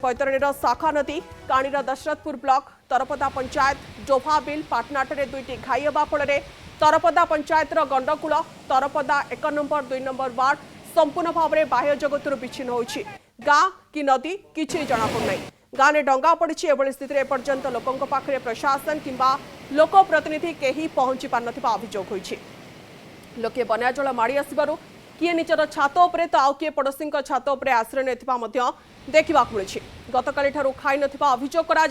बैतरणीर शाखा नदी काणीर दशरथपुर ब्लॉक तरपदा पंचायत डोभाबिल पाटनाटे दुईटी घाई होगा फल तरपदा पंचायत गंडकूल तरपदा 1 नंबर 2 नंबर वार्ड संपूर्ण भाव में बाह्य जगत विच्छिन्न होती गाँ कि नदी किसी जनापड़ना गाँव में डंगा पड़ी एभली स्थित एपर्यंत लोकों पाखे प्रशासन किंबा लोक प्रतिनिधि कहीं पहुंची पार अभियोग होती लोके बन्या जल माड़ी आसबार किए निजर छात उपरे तो आउ किए पड़ोशी छात उपरे आश्रय देखा मिली गतकाली खाई नभियोग करा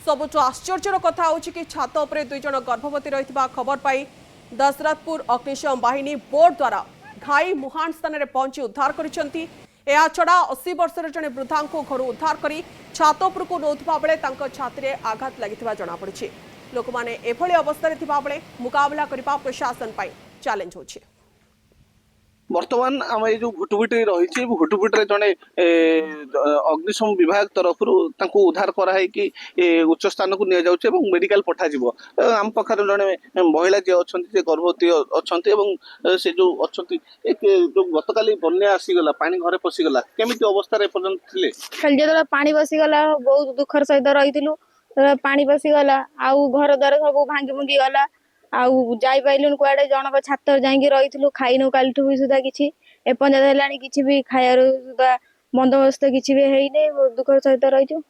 सबुठ आश्चर्यर कथा हो कि छात उपरे 2 जन गर्भवती रही खबर पाई दशरथपुर अग्निशम बाहिनी बोर्ड द्वारा घाई मुहान स्थान में पहुंची उद्धार करिसेंती। या छड़ा 80 वर्षर जड़े वृद्धा को घर उद्धार कर छात उपरकू नौथबा बेले छाती में आघात लगी जमापड़ी लोक मैंने एभली अवस्था बेले मुकाबला करने प्रशासन चैलेंज होछि। बर्तमान आम ये जो भुटुभुटी रही भुटुभुटी जड़े अग्निशम विभाग तरफ उद्धार कराई कि उच्च स्थान को नि मेडिकल पठाଯିव आम पाखे जड़े महिला जी अच्छा गर्भवती अच्छा से जो अच्छा जो गतकाली बन्या आसीगला पानी घरे पशिगला केमी अवस्था जो पानी पशिगला बहुत दुखर सहित रही पानी पशिगला आउ घर द्वार सब भांगी भुंगी गला आउ जाई पाइलुन कुआडे जनक छात जाई रही खाइनु काली भी सुधा किसी एपर्यंत किसी भी खायार सुधा बंदोबस्त किसी भी है दुखर सहित रही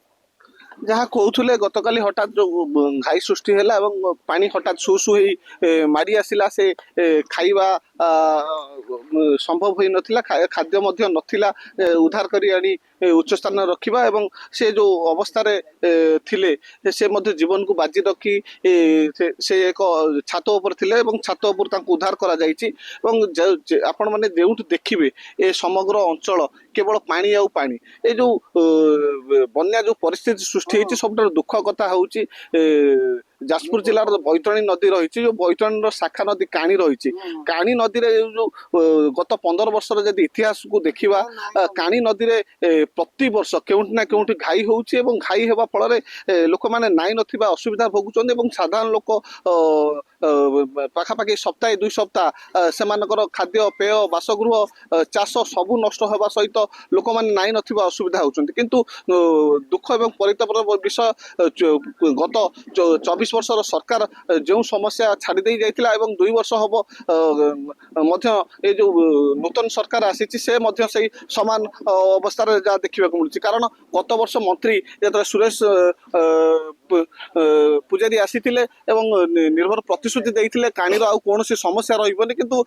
जहाँ कहते गतकाली हठात जो घाई सृष्टि है पानी हठात सु सु मारी आसला से खाइबा संभव हो नथिला खाद्य मध्य नथिला उद्धार करी आनी उच्च स्थान रखिबा एवं से जो अवस्था थिले से मध्य जीवन को बाजी रखी से एक छात उपर थिले एवं छात उपर तांको उद्धार करा जायछि एवं आपण माने जेउठ देखिबे ए समग्र अंचल केवल पानी आउ पानी ए जो बन्या जो परिस्थिति सृष्टि होती सब दुख कथा हूँ जाजपुर जिलार बैतरणी नदी रही जो बैतरणी शाखा नदी काणी रही काणी नदी जो गत 15 वर्षर जदि इतिहास को देखा काणी नदी प्रति वर्ष केउठी ना केउठी घाई होउछि एवं घाई हेबा फल लोक मैंने नाई नथिबा असुविधा भोगुचंद एवं साधारण लोक पाखापाखि सप्ताह 2 सप्ताह सेमानकर खाद्य पेय बासगृह चाष सबू नष्ट होगा सहित लोक मैंने नाई नथिबा असुविधा होउचंद किंतु दुख एवं परितापर विषय गत 24 वर्षर सरकार जो समस्या छाड़ी दे जाइतिला एवं 2 वर्ष हम ये जो नूतन सरकार आसी से समान अवस्था जहाँ देखा मिलूँ कारण गत वर्ष मंत्री जो सुरेश पूजारी आसी निर्भर प्रतिश्रुति देते काणीर आउ कौन समस्या रही किंतु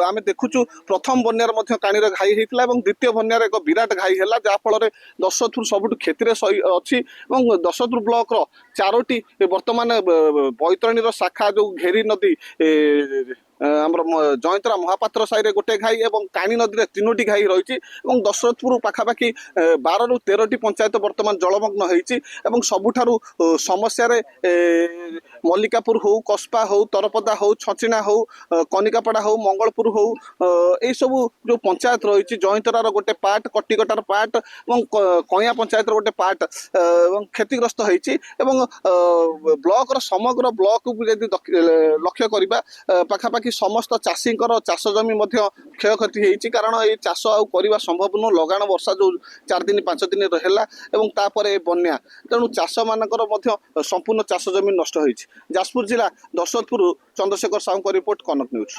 आम देखुचु प्रथम बन्यार काणीर घाई होता है द्वितीय बन्यार एक विराट घाई है जहाँफल दशरथपुर सबुठ क्षेत्र अच्छी दशरथपुर ब्लॉक रो 4टी वर्तमान बैतरणी शाखा जो घेरी नदी आमर जयंतरा महापात्र साई गोटे घाई और काणी नदी 3टी घाई रही दशरथपुर पाखापाखि 12 ରୁ 13टी पंचायत वर्तमान जलमग्न होती सबुठारु समस्या मल्लिकापुर हो कस्पा हो तरपदा हो छचिणा हो कनिकापड़ा हो मंगलपुर हो यही सब जो पंचायत रही जयंतरार गोटे पार्ट कटिकटार पार्ट और कइया पंचायत गोटे पार्ट क्षतिग्रस्त होती ब्लॉक समग्र ब्लॉक को लक्ष्य करवा पाखापाखि समस्त चाषी चाष जमी क्षय क्षति होती कारण ये चाष आवा संभव नुह लगाण वर्षा जो 4 दिन 5 दिन है तापर बन्या तेणु चाष मानकर संपूर्ण चाष जमी नष्ट होती। जाजपुर जिला दशरथपुर चंद्रशेखर साहू रिपोर्ट कनक न्यूज।